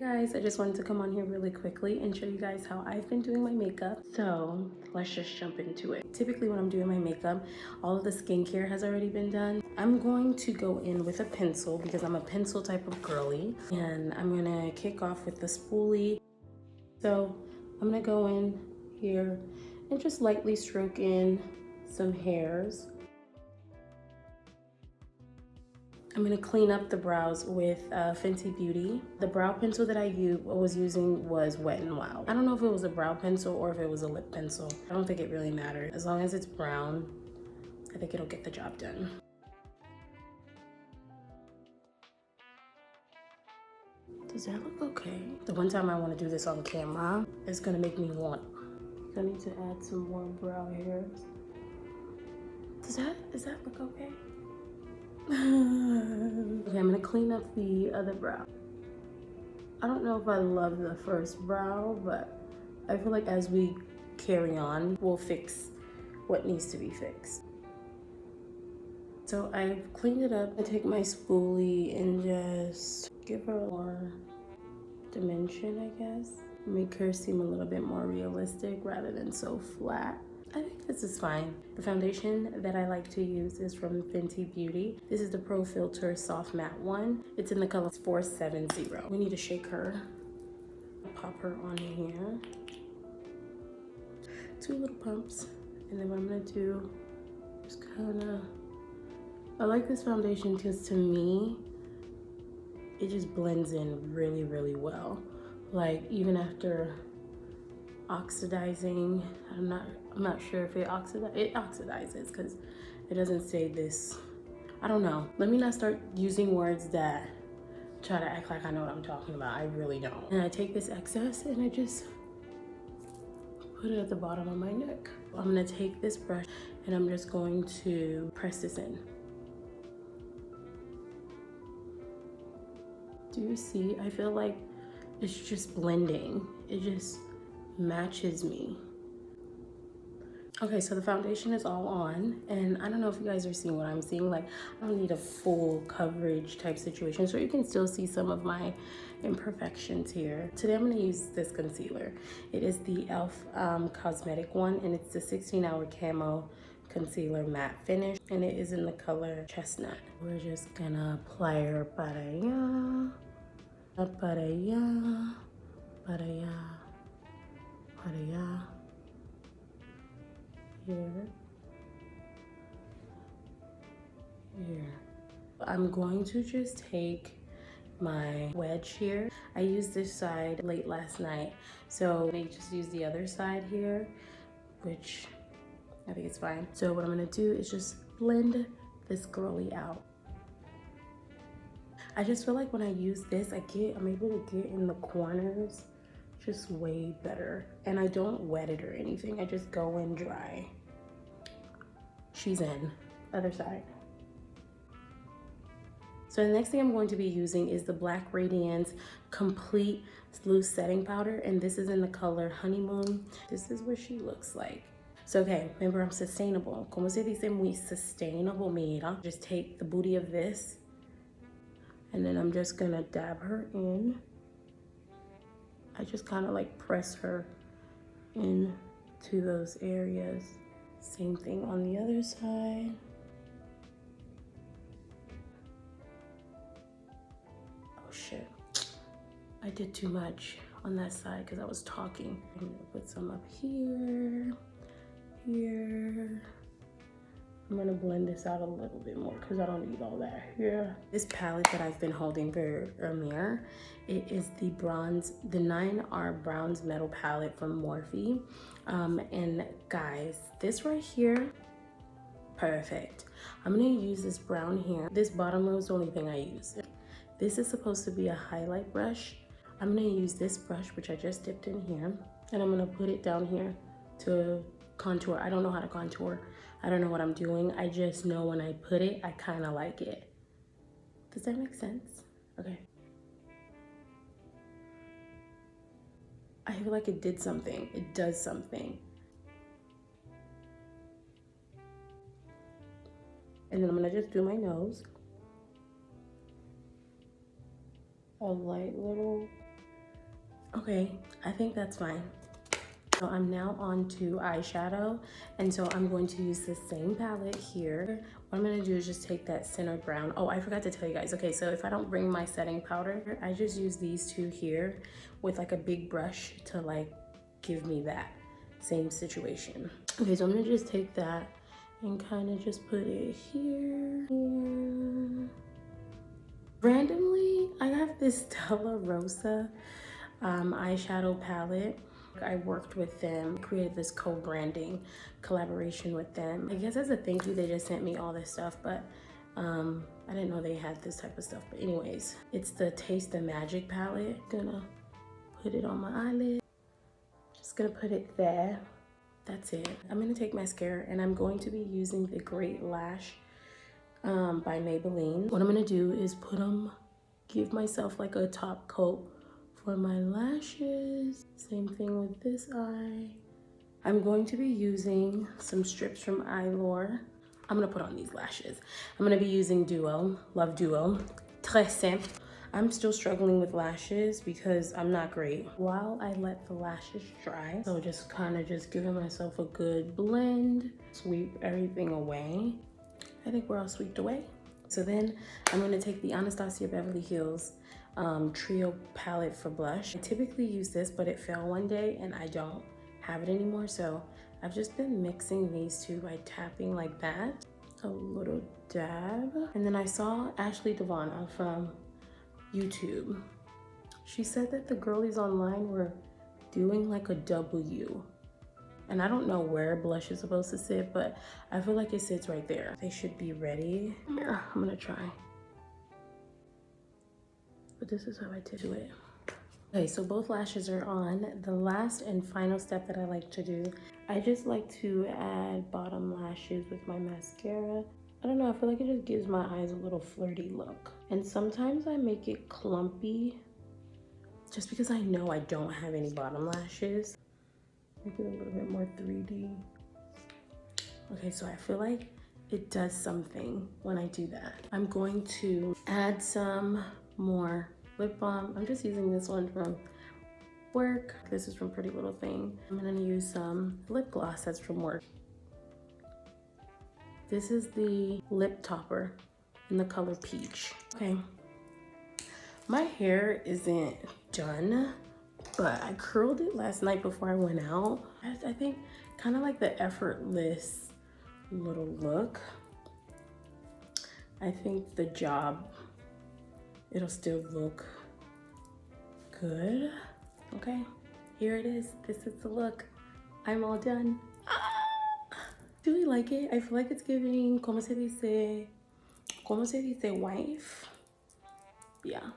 guys, I just wanted to come on here really quickly and show you guys how I've been doing my makeup. So let's just jump into it. Typically when I'm doing my makeup, all of the skincare has already been done. I'm going to go in with a pencil because I'm a pencil type of girly, and I'm gonna kick off with the spoolie. So I'm gonna go in here and just lightly stroke in some hairs. I'm gonna clean up the brows with Fenty Beauty. The brow pencil that I was using was Wet n Wild. I don't know if it was a brow pencil or if it was a lip pencil. I don't think it really mattered. As long as it's brown, I think it'll get the job done. Does that look okay? The one time I wanna do this on camera, it's gonna make me want. I need to add some more brow hairs. Does that look okay? Okay, I'm gonna clean up the other brow. I don't know if I love the first brow, but I feel like as we carry on, we'll fix what needs to be fixed. So I've cleaned it up. I take my spoolie and just give her more dimension, I guess. Make her seem a little bit more realistic rather than so flat. I think this is fine. The foundation that I like to use is from Fenty Beauty. This is the Pro Filter Soft Matte one. It's in the color 470. We need to shake her. Pop her on here. 2 little pumps. And then what I'm gonna do is kinda, I like this foundation because to me, it just blends in really, really well. Like even after oxidizing, I'm not sure if it oxidizes because it doesn't say this. I don't know. Let me not start using words that try to act like I know what I'm talking about. I really don't. And I take this excess and I just put it at the bottom of my neck. I'm gonna take this brush and I'm just going to press this in. Do you see? I feel like it's just blending. It just matches me. Okay, so the foundation is all on, and I don't know if you guys are seeing what I'm seeing. Like, I don't need a full coverage type situation, so you can still see some of my imperfections here. Today I'm gonna use this concealer. It is the e.l.f. Cosmetic one, and it's the 16-hour camo concealer matte finish, and it is in the color chestnut. We're just gonna apply her para allá, para allá, para allá, para allá. Here. I'm going to just take my wedge here. I used this side late last night, so I just use the other side here, which I think it's fine. So what I'm gonna do is just blend this girly out. I just feel like when I use this, I'm able to get in the corners just way better. And I don't wet it or anything. I just go in dry. She's in. Other side. So the next thing I'm going to be using is the Black Radiance Complete Loose Setting Powder, and this is in the color Honeymoon. This is what she looks like. So okay, remember I'm sustainable. Como se dice muy sustainable, mira. Just take the booty of this, and then I'm just gonna dab her in. I just kind of like press her into those areas. Same thing on the other side. Oh shit, I did too much on that side because I was talking. I'm gonna put some up here, here. I'm gonna blend this out a little bit more because I don't need all that here. This palette that I've been holding for a mirror, it is the 9R Bronze Metal palette from Morphe. And guys, this right here, perfect. I'm gonna use this brown here. This bottom row is the only thing I use. This is supposed to be a highlight brush. I'm gonna use this brush, which I just dipped in here, and I'm gonna put it down here to contour. I don't know how to contour. I don't know what I'm doing. I just know when I put it, I kind of like it. Does that make sense? Okay. I feel like it did something. It does something. And then I'm gonna just do my nose. A light little Okay, I think that's fine. So I'm now on to eyeshadow, and so I'm going to use the same palette here. What I'm gonna do is just take that center brown. Oh, I forgot to tell you guys. Okay, so if I don't bring my setting powder, I just use these two here with like a big brush to like give me that same situation. Okay, so I'm gonna just take that and kind of just put it here. Randomly, I have this Stella Rosa eyeshadow palette. I worked with them, created this co-branding collaboration with them. I guess as a thank you, they just sent me all this stuff, but I didn't know they had this type of stuff. But anyways, it's the Taste the Magic palette. Gonna put it on my eyelid. Just gonna put it there. That's it. I'm gonna take mascara and I'm going to be using the Great Lash by Maybelline. What I'm gonna do is give myself like a top coat for my lashes. Same thing with this eye. I'm going to be using some strips from Eyelure. I'm gonna put on these lashes. I'm gonna be using Duo, Love Duo, Très Simple. I'm still struggling with lashes because I'm not great. While I let the lashes dry, so just kind of just giving myself a good blend, sweep everything away. I think we're all swept away. So then I'm gonna take the Anastasia Beverly Hills Trio palette for blush. I typically use this, but it fell one day and I don't have it anymore. So I've just been mixing these two by tapping like that. A little dab. And then I saw Ashley Devana from YouTube. She said that the girlies online were doing like a W. And I don't know where blush is supposed to sit, but I feel like it sits right there. They should be ready. I'm gonna try. But this is how I do it. Okay, so both lashes are on. The last and final step that I like to do, I just like to add bottom lashes with my mascara. I don't know, I feel like it just gives my eyes a little flirty look. And sometimes I make it clumpy just because I know I don't have any bottom lashes. Make it a little bit more 3D. Okay, so I feel like it does something when I do that. I'm going to add some more lip balm. I'm just using this one from work. This is from Pretty Little Thing. I'm gonna use some lip gloss that's from work. This is the lip topper in the color Peach. Okay, my hair isn't done, but I curled it last night before I went out. I think kind of like the effortless little look. I think the job, it'll still look good. Okay, here it is. This is the look. I'm all done. Do we like it? I feel like it's giving, como se dice wife? Yeah,